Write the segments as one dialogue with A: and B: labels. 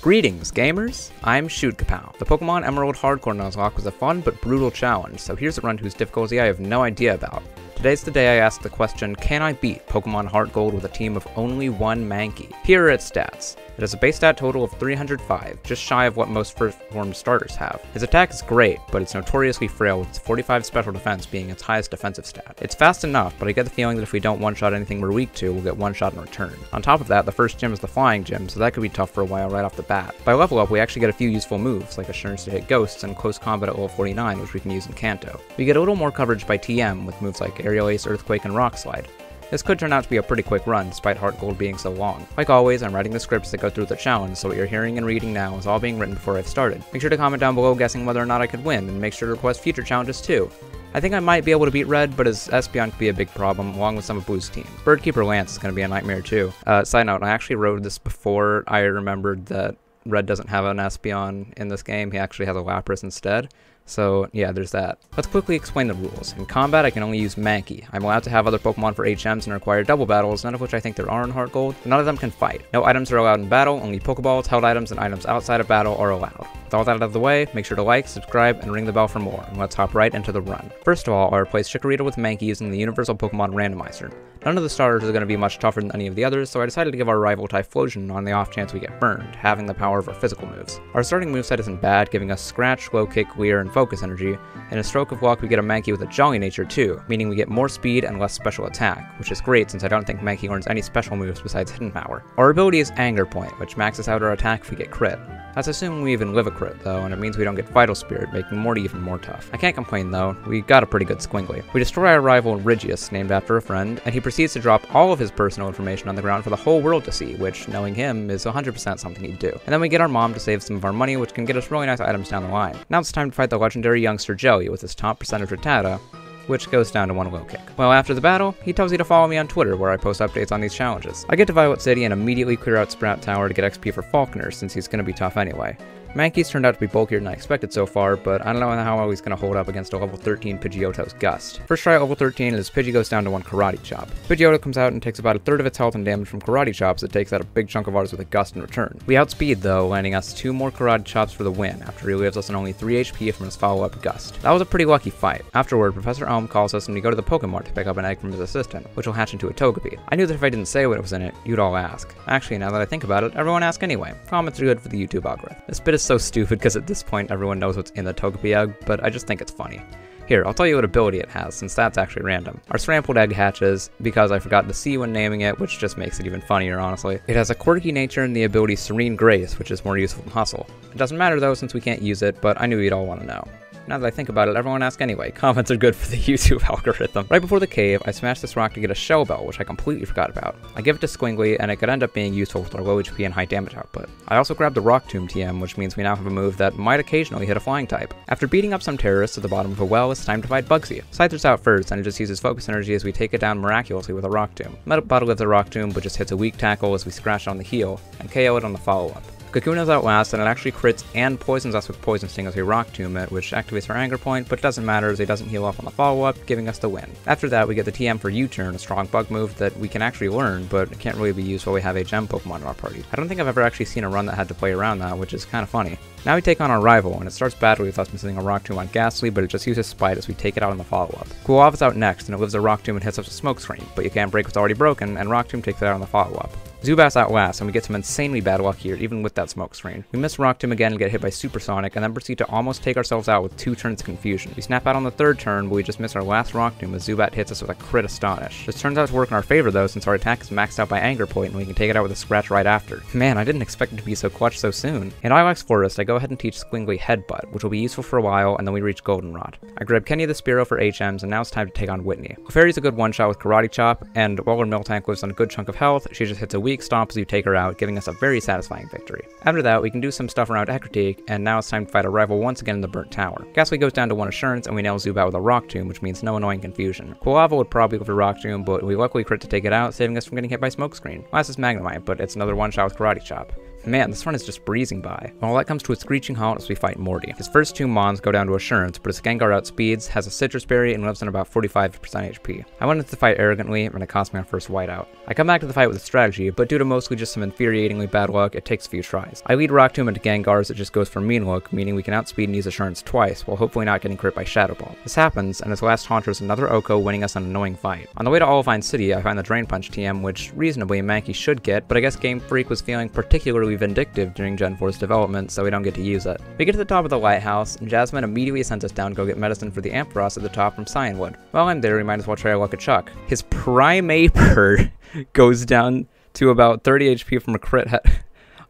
A: Greetings, gamers! I'm Shoot Kapow. The Pokemon Emerald Hardcore Nuzlocke was a fun but brutal challenge, so here's a run whose difficulty I have no idea about. Today's the day I ask the question, can I beat Pokemon HeartGold with a team of only one Mankey? Here are its stats. It has a base stat total of 305, just shy of what most first form starters have. His attack is great, but it's notoriously frail with its 45 special defense being its highest defensive stat. It's fast enough, but I get the feeling that if we don't one-shot anything we're weak to, we'll get one-shot in return. On top of that, the first gym is the Flying Gym, so that could be tough for a while right off the bat. By level up, we actually get a few useful moves, like Assurance to hit Ghosts and Close Combat at level 49, which we can use in Kanto. We get a little more coverage by TM, with moves like Aerial Ace, Earthquake, and Rock Slide. This could turn out to be a pretty quick run, despite HeartGold being so long. Like always, I'm writing the scripts that go through the challenge, so what you're hearing and reading now is all being written before I've started. Make sure to comment down below guessing whether or not I could win, and make sure to request future challenges too. I think I might be able to beat Red, but his Espeon could be a big problem, along with some of Blue's team. Birdkeeper Lance is going to be a nightmare too. Side note, I actually wrote this before I remembered that Red doesn't have an Espeon in this game, he actually has a Lapras instead. So yeah, there's that. Let's quickly explain the rules. In combat, I can only use Mankey. I'm allowed to have other Pokemon for HMs and require double battles, none of which I think there are in HeartGold, but none of them can fight. No items are allowed in battle, only Pokeballs, held items, and items outside of battle are allowed. With all that out of the way, make sure to like, subscribe, and ring the bell for more, and let's hop right into the run. First of all, I'll replace Chikorita with Mankey using the Universal Pokemon Randomizer. None of the starters are going to be much tougher than any of the others, so I decided to give our rival Typhlosion on the off chance we get burned, having the power of our physical moves. Our starting moveset isn't bad, giving us Scratch, Low Kick, Leer, and Focus Energy, and a stroke of luck we get a Mankey with a Jolly Nature too, meaning we get more speed and less special attack, which is great since I don't think Mankey learns any special moves besides Hidden Power. Our ability is Anger Point, which maxes out our attack if we get crit. That's assuming we even live a crit though, and it means we don't get Vital Spirit, making Morty even more tough. I can't complain though, we got a pretty good Squingly. We destroy our rival Regius, named after a friend, and he proceeds to drop all of his personal information on the ground for the whole world to see, which, knowing him, is 100% something he'd do. And then we get our mom to save some of our money, which can get us really nice items down the line. Now it's time to fight the legendary youngster Jelly with his top percentage Rattata, which goes down to one Low Kick. Well, after the battle, he tells you to follow me on Twitter, where I post updates on these challenges. I get to Violet City and immediately clear out Sprout Tower to get XP for Falconer, since he's gonna be tough anyway. Mankey's turned out to be bulkier than I expected so far, but I don't know how well he's going to hold up against a level 13 Pidgeotto's Gust. First try at level 13 is Pidgey goes down to one Karate Chop. Pidgeotto comes out and takes about a third of its health and damage from Karate Chops. It takes out a big chunk of ours with a Gust in return. We outspeed though, landing us 2 more Karate Chops for the win, after he leaves us on only 3 HP from his follow-up Gust. That was a pretty lucky fight. Afterward, Professor Elm calls us and we go to the Pokemart to pick up an egg from his assistant, which will hatch into a Togepi. I knew that if I didn't say what was in it, you'd all ask. Actually, now that I think about it, everyone asks anyway. Comments are good for the YouTube algorithm. This bit is so stupid because at this point everyone knows what's in the Togepi egg, but I just think it's funny. Here, I'll tell you what ability it has, since that's actually random. Our Srampled egg hatches, because I forgot the C when naming it, which just makes it even funnier, honestly. It has a quirky nature and the ability Serene Grace, which is more useful than Hustle. It doesn't matter though, since we can't use it, but I knew you'd all want to know. Now that I think about it, everyone asks anyway. Comments are good for the YouTube algorithm. Right before the cave, I smash this rock to get a Shell Bell, which I completely forgot about. I give it to Squingly, and it could end up being useful with our low HP and high damage output. I also grabbed the Rock Tomb TM, which means we now have a move that might occasionally hit a flying type. After beating up some terrorists at the bottom of a well, it's time to fight Bugsy. Scyther's out first, and it just uses Focus Energy as we take it down miraculously with a Rock Tomb. Metal Bottle with the Rock Tomb, but just hits a weak tackle as we scratch it on the heel, and KO it on the follow-up. Kakuna's out last, and it actually crits and poisons us with Poison Sting as we Rock Tomb it, which activates our Anger Point, but it doesn't matter as it doesn't heal up on the follow-up, giving us the win. After that, we get the TM for U-Turn, a strong bug move that we can actually learn, but it can't really be used while we have HM Pokemon in our party. I don't think I've ever actually seen a run that had to play around that, which is kind of funny. Now we take on our rival, and it starts badly with us missing a Rock Tomb on Ghastly, but it just uses Spite as we take it out on the follow-up. Quilava's out next, and it lives a Rock Tomb and hits us with Smoke Screen, but you can't break what's already broken, and Rock Tomb takes it out on the follow-up. Zubat's out last, and we get some insanely bad luck here, even with that Smoke Screen. We miss Rock Tomb again and get hit by Supersonic, and then proceed to almost take ourselves out with 2 turns of Confusion. We snap out on the 3rd turn, but we just miss our last Rock Tomb as Zubat hits us with a crit Astonish. This turns out to work in our favor though, since our attack is maxed out by Anger Point, and we can take it out with a Scratch right after. Man, I didn't expect it to be so clutch so soon. In Ilex Forest, I go ahead and teach Squingly Headbutt, which will be useful for a while, and then we reach Goldenrod. I grab Kenny the Spearow for HMs, and now it's time to take on Whitney. Clefairy's a good one-shot with Karate Chop, and while her Miltank lives on a good chunk of health, she just hits a weak stomp as you take her out, giving us a very satisfying victory. After that, we can do some stuff around Ecruteak, and now it's time to fight a rival once again in the Burnt Tower. Ghastly goes down to 1 Assurance, and we nail Zubat with a Rock Tomb, which means no annoying confusion. Quilava would probably go for Rock Tomb, but we luckily crit to take it out, saving us from getting hit by Smokescreen. Last is Magnemite, but it's another one-shot with Karate Chop. Man, this run is just breezing by. Well, that comes to a screeching halt as we fight Morty. His first 2 Mons go down to Assurance, but his Gengar outspeeds, has a Citrus Berry, and lives on about 45% HP. I went into the fight arrogantly, and it cost me my first whiteout. I come back to the fight with a strategy, but due to mostly just some infuriatingly bad luck, it takes a few tries. I lead Rock Tomb into Gengar as it just goes for Mean Look, meaning we can outspeed and use Assurance twice, while hopefully not getting crit by Shadow Ball. This happens, and his last Haunter is another Oko, winning us an annoying fight. On the way to Olivine City, I find the Drain Punch TM, which reasonably Mankey should get, but I guess Game Freak was feeling particularly vindictive during Gen 4's development, so we don't get to use it. We get to the top of the lighthouse, and Jasmine immediately sends us down to go get medicine for the Ampharos at the top from Cyanwood. While I'm there, we might as well try our luck at Chuck. His Primeaper goes down to about 30 HP from a crit hit.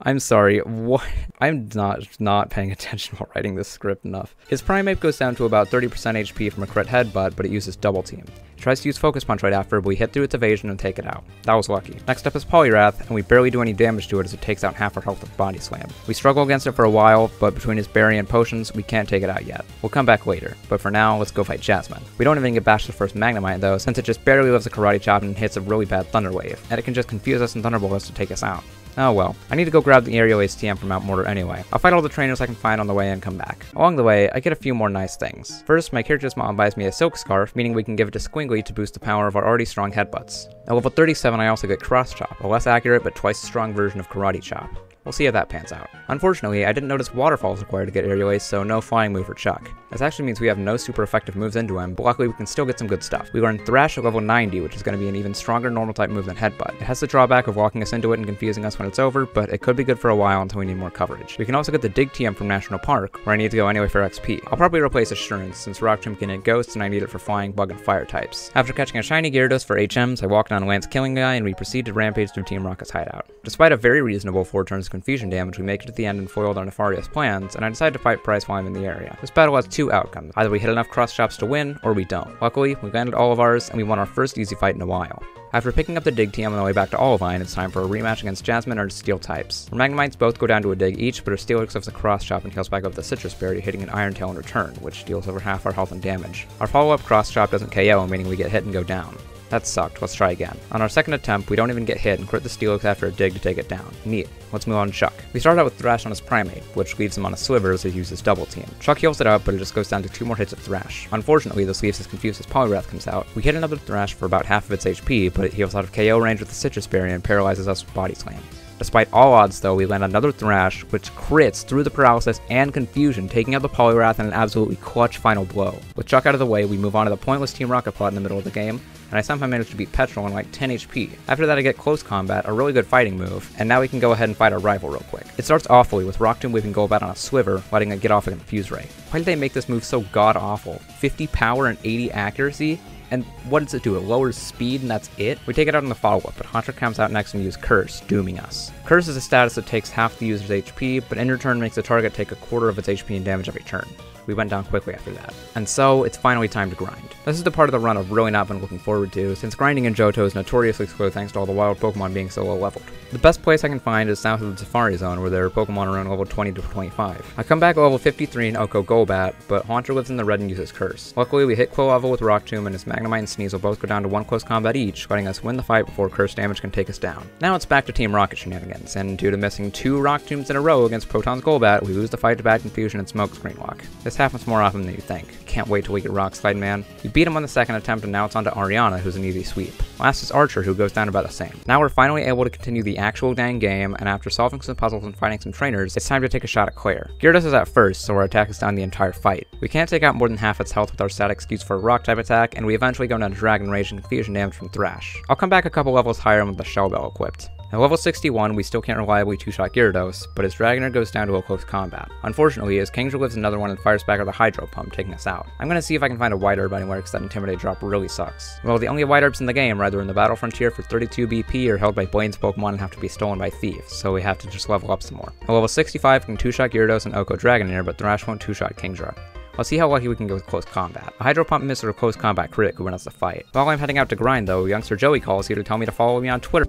A: I'm sorry, what? I'm not paying attention while writing this script enough. His Primeape goes down to about 30% HP from a crit headbutt, but it uses Double Team. He tries to use Focus Punch right after, but we hit through its evasion and take it out. That was lucky. Next up is Poliwrath, and we barely do any damage to it as it takes out half our health with Body Slam. We struggle against it for a while, but between his berry and potions, we can't take it out yet. We'll come back later, but for now, let's go fight Jasmine. We don't even get bashed the first Magnemite though, since it just barely lives a Karate Chop and hits a really bad Thunder Wave, and it can just confuse us and Thunderbolt us to take us out. Oh well, I need to go grab the Aerial Ace TM from Mount Mortar anyway. I'll fight all the trainers I can find on the way and come back. Along the way, I get a few more nice things. First, my character's mom buys me a Silk Scarf, meaning we can give it to Squingly to boost the power of our already strong headbutts. At level 37, I also get Cross Chop, a less accurate but twice as strong version of Karate Chop. We'll see how that pans out. Unfortunately, I didn't notice Waterfalls required to get Aerial Ace, so no flying move for Chuck. This actually means we have no super effective moves into him, but luckily we can still get some good stuff. We learn Thrash at level 90, which is going to be an even stronger normal type move than Headbutt. It has the drawback of walking us into it and confusing us when it's over, but it could be good for a while until we need more coverage. We can also get the Dig TM from National Park, where I need to go anyway for XP. I'll probably replace Assurance, since Rock Tomb can hit Ghosts and I need it for Flying, Bug, and Fire types. After catching a shiny Gyarados for HMs, I walk down Lance Killing Guy and we proceed to rampage through Team Rocket's hideout. Despite a very reasonable 4 turns of confusion damage, we make it to the end and foiled our nefarious plans, and I decide to fight Price while I'm in the area. This battle has 2 outcomes. Either we hit enough cross chops to win, or we don't. Luckily, we landed all of ours, and we won our first easy fight in a while. After picking up the Dig TM on the way back to Olivine, it's time for a rematch against Jasmine or Steel types. Our Magnemites both go down to a Dig each, but our Steelix lives a Cross Chop and heals back up the Citrus Berry, hitting an Iron Tail in return, which deals over half our health and damage. Our follow-up Cross Chop doesn't KO, meaning we get hit and go down. That sucked, let's try again. On our second attempt, we don't even get hit and crit the Steelix after a Dig to take it down. Neat. Let's move on to Chuck. We start out with Thrash on his Primeape, which leaves him on a Sliver as he uses Double Team. Chuck heals it up, but it just goes down to 2 more hits of Thrash. Unfortunately, this leaves us confused as Poliwrath comes out. We hit another Thrash for about half of its HP, but it heals out of KO range with the Citrus Berry and paralyzes us with Body Slam. Despite all odds though, we land another Thrash, which crits through the paralysis and confusion, taking out the Poliwrath in an absolutely clutch final blow. With Chuck out of the way, we move on to the pointless Team Rocket plot in the middle of the game, and I somehow managed to beat Petrol on like 10 HP. After that I get Close Combat, a really good fighting move, and now we can go ahead and fight our rival real quick. It starts awfully, with Rock Tomb weaving Golbat on a Sliver, letting it get off a Confuse Ray. Why did they make this move so god-awful? 50 power and 80 accuracy? And what does it do? It lowers speed and that's it? We take it out in the follow-up, but Haunter comes out next and uses Curse, dooming us. Curse is a status that takes half the user's HP, but in return makes the target take a quarter of its HP and damage every turn. We went down quickly after that. And so, it's finally time to grind. This is the part of the run I've really not been looking forward to, since grinding in Johto is notoriously slow thanks to all the wild Pokemon being so low leveled. The best place I can find is south of the Safari Zone, where there are Pokemon around level 20 to 25. I come back at level 53 in Oko Golbat, but Haunter lives in the red and uses Curse. Luckily, we hit Quill level with Rock Tomb, and his Magnemite and Sneasel both go down to 1 close combat each, letting us win the fight before Curse damage can take us down. Now it's back to Team Rocket shenanigans, and due to missing 2 Rock Tombs in a row against Proton's Golbat, we lose the fight to Bad Confusion and Smokescreen Lock. This happens more often than you think. Can't wait till we get Rock Slide Man. We beat him on the second attempt, and now it's on to Ariana, who's an easy sweep. Last is Archer, who goes down about the same. Now we're finally able to continue the actual dang game, and after solving some puzzles and fighting some trainers, it's time to take a shot at Claire. Gyarados is at first, so our attack is down the entire fight. We can't take out more than half its health with our stat excuse for a rock type attack, and we eventually go down to Dragon Rage and Confusion damage from Thrash. I'll come back a couple levels higher with the Shell Bell equipped. At level 61, we still can't reliably 2-shot Gyarados, but his Dragonair goes down to a close combat. Unfortunately, his Kingdra lives another one and fires back with a Hydro Pump, taking us out. I'm gonna see if I can find a White Herb anywhere, because that Intimidate drop really sucks. Well, the only White Herbs in the game are either in the Battle Frontier for 32 BP or held by Blaine's Pokemon and have to be stolen by thieves, so we have to just level up some more. At level 65, we can 2-shot Gyarados and Oko Dragonair, but Thrash won't 2-shot Kingdra. Let's see how lucky we can get with close combat. A Hydro Pump miss or a close combat crit could win us the fight. While I'm heading out to grind though, youngster Joey calls here to tell me to follow me on Twitter.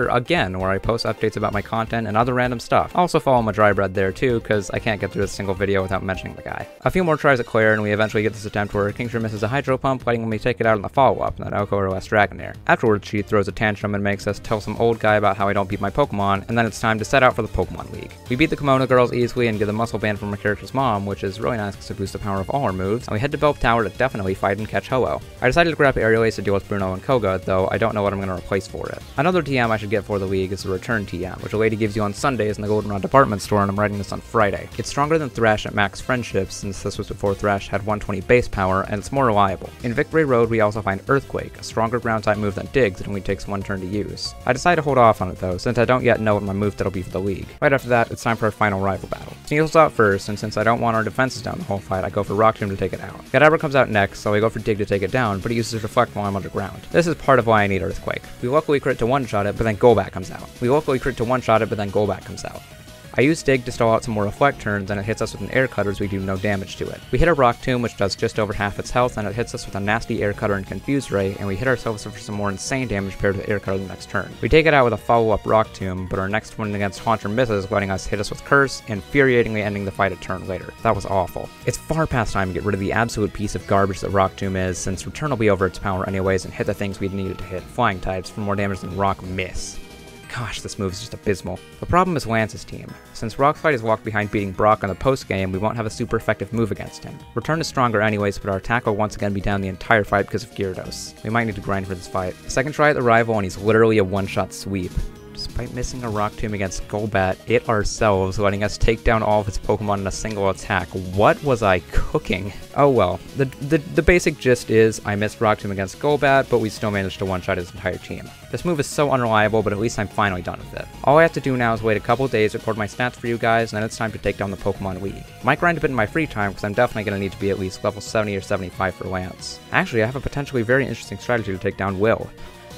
A: again, where I post updates about my content and other random stuff. I also follow my dry bread there too, because I can't get through a single video without mentioning the guy. A few more tries at Claire, and we eventually get this attempt where Kingshire misses a hydro pump, letting me take it out in the follow-up, and then Oko OS Dragonair. Afterwards, she throws a tantrum and makes us tell some old guy about how I don't beat my Pokemon, and then it's time to set out for the Pokemon League. We beat the Kimono girls easily and get the muscle band from our character's mom, which is really nice because it boosts the power of all our moves, and we head to Belp Tower to definitely fight and catch Ho-Oh. I decided to grab Aerial Ace to deal with Bruno and Koga, though I don't know what I'm going to replace for it. Another TM I should get for the league is the Return TM, which a lady gives you on Sundays in the Goldenrod department store, and I'm writing this on Friday. It's stronger than Thrash at max friendship, since this was before Thrash had 120 base power, and it's more reliable. In Victory Road, we also find Earthquake, a stronger ground type move than Dig that only takes 1 turn to use. I decided to hold off on it though, since I don't yet know what my move that'll be for the league. Right after that, it's time for our final rival battle. Sneasel's out first, and since I don't want our defenses down the whole fight, I go for Rock Tomb to take it out. Kadabra comes out next, so I go for Dig to take it down, but he uses Reflect while I'm underground. This is part of why I need Earthquake. We luckily crit to one-shot it, but then Golbat comes out. I use Dig to stall out some more Reflect turns, and it hits us with an Air Cutter as we do no damage to it. We hit a Rock Tomb, which does just over half its health, and it hits us with a nasty Air Cutter and Confuse Ray, and we hit ourselves for some more insane damage paired with Air Cutter the next turn. We take it out with a follow-up Rock Tomb, but our next one against Haunter misses, letting us hit us with Curse, infuriatingly ending the fight a turn later. That was awful. It's far past time to get rid of the absolute piece of garbage that Rock Tomb is, since Return will be over its power anyways and hit the things we'd needed to hit, Flying types, for more damage than Rock Miss. Gosh, this move is just abysmal. The problem is Lance's team. Since Rockslide is walked behind beating Brock in the post-game, we won't have a super effective move against him. Return is stronger anyways, but our attack will once again be down the entire fight because of Gyarados. We might need to grind for this fight. Second try at the rival, and he's literally a one-shot sweep. Despite missing a Rock Tomb against Golbat, it ourselves, letting us take down all of its Pokemon in a single attack. What was I cooking? Oh well, the basic gist is I missed Rock Tomb against Golbat, but we still managed to one-shot his entire team. This move is so unreliable, but at least I'm finally done with it. All I have to do now is wait a couple days, record my stats for you guys, and then it's time to take down the Pokemon League. Might grind a bit in my free time, because I'm definitely going to need to be at least level 70 or 75 for Lance. Actually, I have a potentially very interesting strategy to take down Will.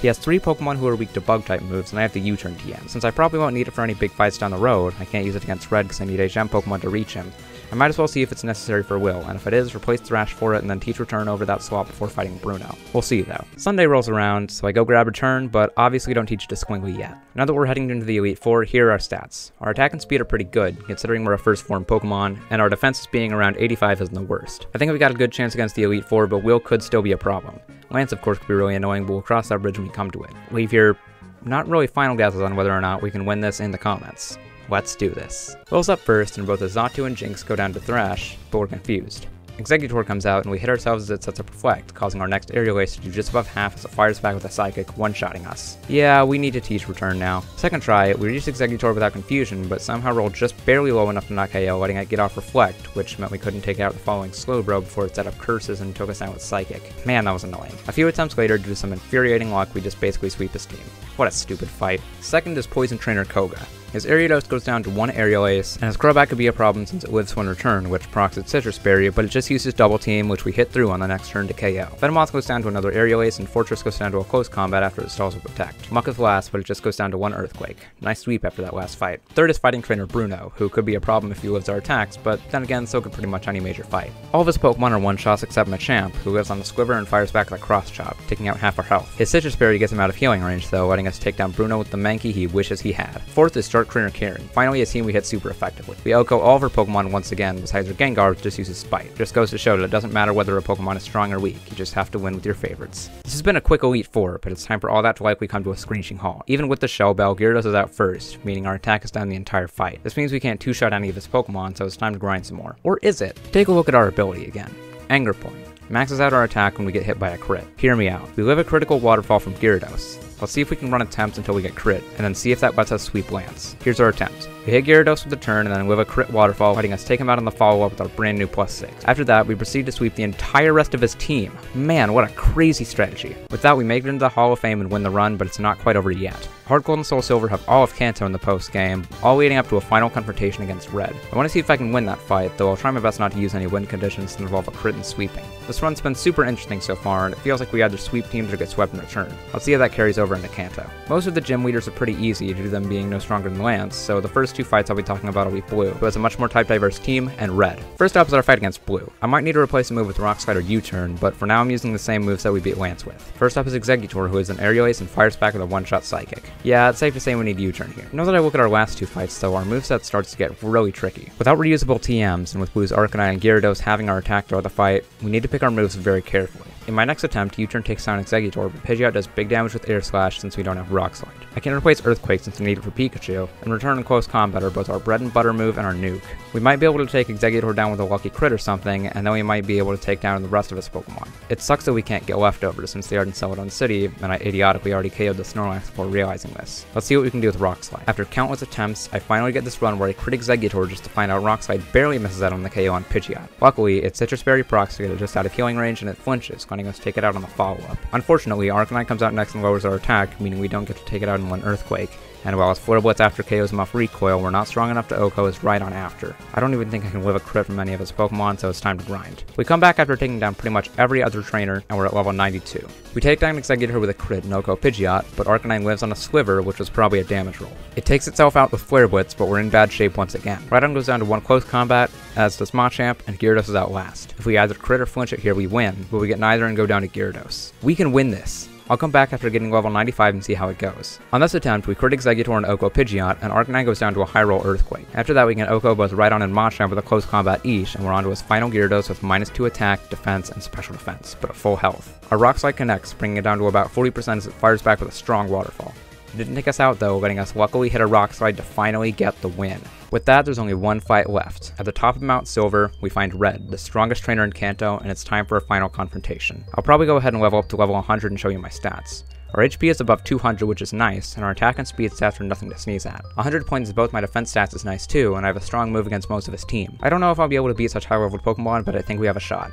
A: He has 3 Pokemon who are weak to Bug-type moves, and I have the U-turn TM. Since I probably won't need it for any big fights down the road, I can't use it against Red because I need a Gem Pokemon to reach him. I might as well see if it's necessary for Will, and if it is, replace Thrash for it and then teach Return over that slot before fighting Bruno. We'll see though. Sunday rolls around, so I go grab Return, but obviously don't teach it to Squingly yet. Now that we're heading into the Elite Four, here are our stats. Our attack and speed are pretty good, considering we're a first form Pokemon, and our defense being around 85 isn't the worst. I think we got a good chance against the Elite Four, but Will could still be a problem. Lance of course could be really annoying, but we'll cross that bridge when we come to it. Leave your not really final guesses on whether or not we can win this in the comments. Let's do this. Will's up first, and both Azatu and Jinx go down to Thrash, but we're confused. Exeggutor comes out, and we hit ourselves as it sets up Reflect, causing our next Aerial Ace to do just above half as it fires back with a Psychic, one-shotting us. Yeah, we need to teach Return now. Second try, we reached Exeggutor without confusion, but somehow rolled just barely low enough to knock KO, letting it get off Reflect, which meant we couldn't take out the following Slowbro before it set up Curses and took us down with Psychic. Man, that was annoying. A few attempts later, due to some infuriating luck, we just basically sweep his team. What a stupid fight. Second is Poison Trainer Koga. His Ariados goes down to 1 Aerial Ace, and his Crobat could be a problem since it lives when Return, which procs its Citrus Berry, but it just uses Double Team, which we hit through on the next turn to KO. Venomoth goes down to another Aerial Ace, and Fortress goes down to a close combat after it stalls with Protect. Muck is last, but it just goes down to 1 Earthquake. Nice sweep after that last fight. Third is Fighting Trainer Bruno, who could be a problem if he lives our attacks, but then again, so could pretty much any major fight. All of his Pokemon are one-shots except Machamp, who lives on the Squiver and fires back with a Cross Chop, taking out half our health. His Citrus Berry gets him out of healing range though, letting us take down Bruno with the Mankey he wishes he had. Fourth is Shark Trainer Karen. Finally a team we hit super effectively. We OHKO all of our Pokemon once again, besides our Gengar, which just uses Spite. Just goes to show that it doesn't matter whether a Pokemon is strong or weak, you just have to win with your favorites. This has been a quick Elite Four, but it's time for all that to likely come to a screeching halt. Even with the Shell Bell, Gyarados is out first, meaning our attack is down the entire fight. This means we can't two-shot any of his Pokemon, so it's time to grind some more. Or is it? Take a look at our ability again. Anger Point. Maxes out our attack when we get hit by a crit. Hear me out. We live a critical waterfall from Gyarados. Let's see if we can run attempts until we get crit, and then see if that lets us sweep Lance. Here's our attempt. We hit Gyarados with the turn, and then live a crit waterfall, letting us take him out on the follow-up with our brand new +6. After that, we proceed to sweep the entire rest of his team. Man, what a crazy strategy. With that, we make it into the Hall of Fame and win the run, but it's not quite over yet. HeartGold and Soul Silver have all of Kanto in the post-game, all leading up to a final confrontation against Red. I want to see if I can win that fight, though I'll try my best not to use any win conditions that involve a crit and sweeping. This run's been super interesting so far, and it feels like we either sweep teams or get swept in return. Let's see how that carries over into Kanto. Most of the gym leaders are pretty easy due to them being no stronger than Lance, so the first two fights I'll be talking about will be Blue, who has a much more type diverse team, and Red. First up is our fight against Blue. I might need to replace a move with Rock Slide or U-Turn, but for now I'm using the same moves that we beat Lance with. First up is Exeggutor, who is an aerial ace and fires back with a one-shot psychic. Yeah, it's safe to say we need U-Turn here. Now that I look at our last two fights though, our moveset starts to get really tricky. Without reusable TMs, and with Blue's Arcanine and Gyarados having our attack throughout the fight, we need to pick our moves very carefully. In my next attempt, U-Turn takes down Exeggutor, but Pidgeot does big damage with Air Slash since we don't have Rock Slide. I can replace Earthquake since I need it for Pikachu, and Return and Close Combat are both our bread and butter move and our nuke. We might be able to take Exeggutor down with a lucky crit or something, and then we might be able to take down the rest of his Pokemon. It sucks that we can't get leftovers since they are in Celadon City, and I idiotically already KO'd the Snorlax before realizing this. Let's see what we can do with Rock Slide. After countless attempts, I finally get this run where I crit Exeggutor just to find out Rock Slide barely misses out on the KO on Pidgeot. Luckily, its Citrus Berry procs to get it just out of healing range and it flinches, letting us take it out on the follow-up. Unfortunately, Arcanine comes out next and lowers our attack, meaning we don't get to take it out in one Earthquake. And while his Flare Blitz after KOs him off recoil, we're not strong enough to OHKO his right on after. I don't even think I can live a crit from any of his Pokemon, so it's time to grind. We come back after taking down pretty much every other trainer, and we're at level 92. We take down Exeggutor with a crit and OHKO Pidgeot, but Arcanine lives on a Sliver, which was probably a damage roll. It takes itself out with Flare Blitz, but we're in bad shape once again. Rhydon goes down to one close combat, as does Machamp, and Gyarados is out last. If we either crit or flinch it here, we win, but we get neither and go down to Gyarados. We can win this. I'll come back after getting level 95 and see how it goes. On this attempt, we crit Exeggutor and OHKO Pidgeot, and Arcanine goes down to a high roll Earthquake. After that, we can OHKO both Rhydon and Machamp with a close combat each, and we're on to his final Gyarados with -2 attack, defense, and special defense, but at full health. Our Rock Slide connects, bringing it down to about 40% as it fires back with a strong waterfall. It didn't take us out though, letting us luckily hit a Rock Slide to finally get the win. With that, there's only one fight left. At the top of Mount Silver, we find Red, the strongest trainer in Kanto, and it's time for a final confrontation. I'll probably go ahead and level up to level 100 and show you my stats. Our HP is above 200, which is nice, and our attack and speed stats are nothing to sneeze at. 100 points both my defense stats is nice too, and I have a strong move against most of his team. I don't know if I'll be able to beat such high-leveled Pokemon, but I think we have a shot.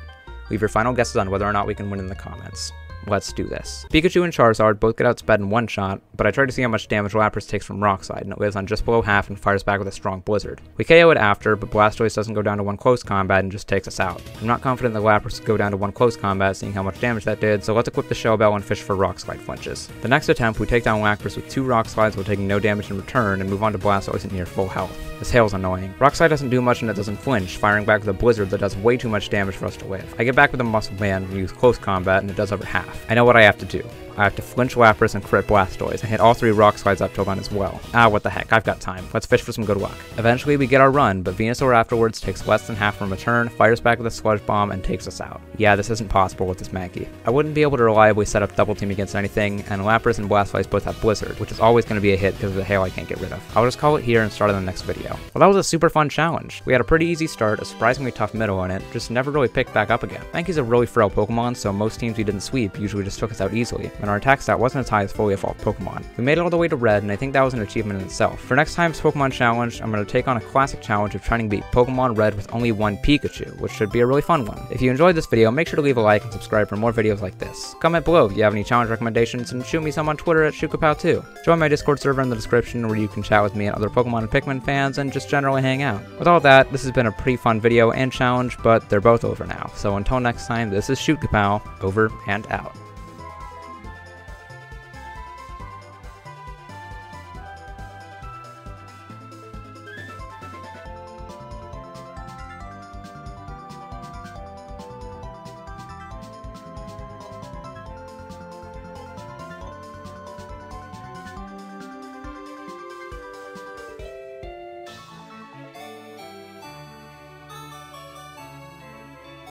A: Leave your final guesses on whether or not we can win in the comments. Let's do this. Pikachu and Charizard both get outsped in one shot, but I tried to see how much damage Lapras takes from Rock Slide, and it lives on just below half and fires back with a strong Blizzard. We KO it after, but Blastoise doesn't go down to one close combat and just takes us out. I'm not confident that Lapras would go down to one close combat, seeing how much damage that did, so let's equip the Shell Bell and fish for Rock Slide flinches. The next attempt, we take down Lapras with 2 Rock Slides while taking no damage in return, and move on to Blastoise at near full health. This hail's annoying. Rock Slide doesn't do much and it doesn't flinch, firing back with a Blizzard that does way too much damage for us to live. I get back with a Muscle Band and use close combat, and it does over half. I know what I have to do. I have to flinch Lapras and crit Blastoise, and hit all 3 Rock Slides up till then as well. Ah, what the heck, I've got time. Let's fish for some good luck. Eventually we get our run, but Venusaur afterwards takes less than half from a turn, fires back with a Sludge Bomb, and takes us out. Yeah, this isn't possible with this Mankey. I wouldn't be able to reliably set up double team against anything, and Lapras and Blastoise both have Blizzard, which is always going to be a hit because of the hail I can't get rid of. I'll just call it here and start on the next video. Well, that was a super fun challenge. We had a pretty easy start, a surprisingly tough middle in it, just never really picked back up again. Mankey's a really frail Pokemon, so most teams we didn't sweep usually just took us out easily, and our attack stat wasn't as high as fully evolved Pokemon. We made it all the way to Red, and I think that was an achievement in itself. For next time's Pokemon challenge, I'm going to take on a classic challenge of trying to beat Pokemon Red with only one Pikachu, which should be a really fun one. If you enjoyed this video, make sure to leave a like and subscribe for more videos like this. Comment below if you have any challenge recommendations, and shoot me some on Twitter at ShootKapow2. Join my Discord server in the description where you can chat with me and other Pokemon and Pikmin fans and just generally hang out. With all that, this has been a pretty fun video and challenge, but they're both over now. So until next time, this is ShootKapow, over and out.